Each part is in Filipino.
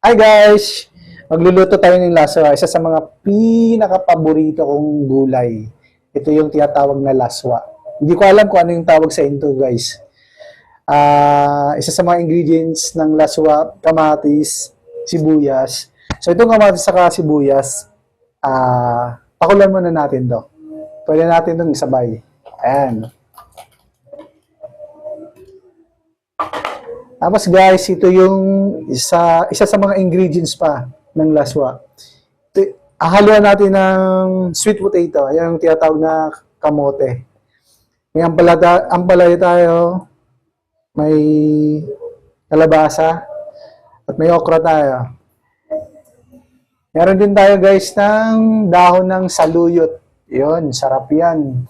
Hi guys! Magluluto tayo ng laswa. Isa sa mga pinaka-paborito kong gulay. Ito yung tinatawag na laswa. Hindi ko alam kung ano yung tawag sa into guys. Isa sa mga ingredients ng laswa, kamatis, sibuyas. So itong kamatis saka sibuyas, pakulan muna natin to. Pwede natin itong isabay. Ayan. Tapos guys, ito yung isa sa mga ingredients pa ng laswa. Haluan natin ng sweet potato, yung tinatawag na kamote. May ampalaya tayo, may kalabasa, at may okra tayo. Meron din tayo guys ng dahon ng saluyot. Yun, sarap yan.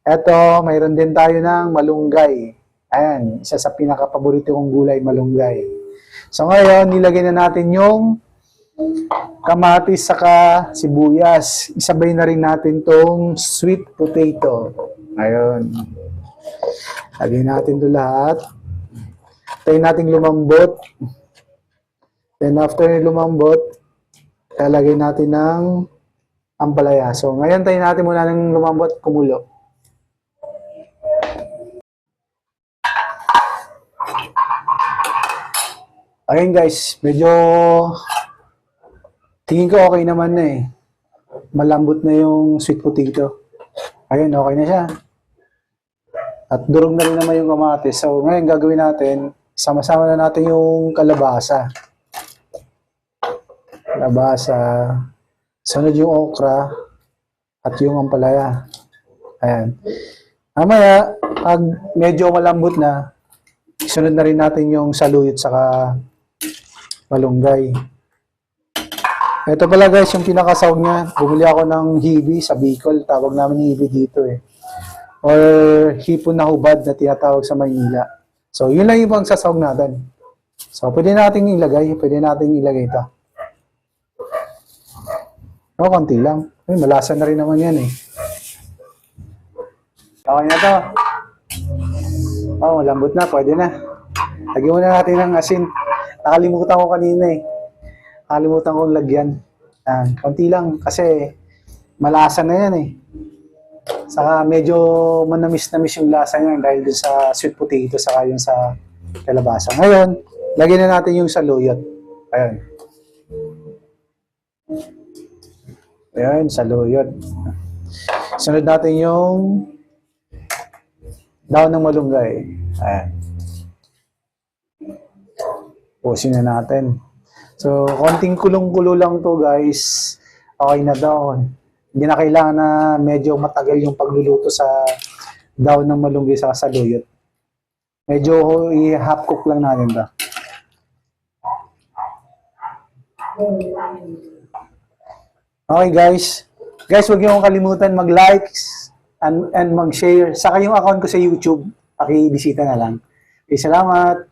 Eto, mayroon din tayo ng malunggay. Ayan, isa sa pinaka-paborito kong gulay, malunggay. So ngayon, nilagay na natin yung kamatis saka sibuyas. Isabay na rin natin tong sweet potato. Ayun. Lagay natin ito lahat. Tayo natin lumambot. Then after lumambot, lalagay natin ng ampalaya. So ngayon, tayo natin muna ng lumambot, kumulo. Ayun guys, medyo tingin ko okay naman na eh. Malambot na yung sweet potato. Ayun, okay na siya. At durog na rin naman yung kamatis. So ngayon gagawin natin, sama-sama na natin yung kalabasa. Kalabasa. Sunod yung okra at yung ampalaya. Ayan. Mamaya, pag medyo malambot na, sunod na rin natin yung saluyot saka malunggay. Ito pala guys, yung pinakasawag niya. Bumili ako ng hibi sa Bicol. Tawag namin hibi dito eh. Or hipon na hubad na tinatawag sa Maynila. So, yun lang yung pangsasawag natin. So, pwede nating ilagay. Pwede nating ilagay ito. O, konti lang. Ay, malasa na rin naman yan eh. Okay na to. Oh, malambot na. Pwede na. Lagyan muna natin ng asin. Nakalimutan ko kanina eh. Nakalimutan kong lagyan. Konti lang kasi malasa na yan eh. Saka medyo manamis-namis yung lasa niya dahil dun sa sweet potato saka yung sa kalabasa. Ngayon, lagyan na natin yung saluyot. Ayun. Ayun, saluyot. Sunod natin yung dahon ng malunggay. Ayan. Pusin na natin. So, konting kulong-kulo lang to guys. Okay na daw. Hindi na kailangan na medyo matagal yung pagluluto sa dahon ng malunggay sa saluyot. Medyo i-half cook lang natin to. Okay guys. Guys, huwag niyo kalimutan mag-like and mag-share. Saka yung account ko sa YouTube, pakibisita na lang. Okay, salamat.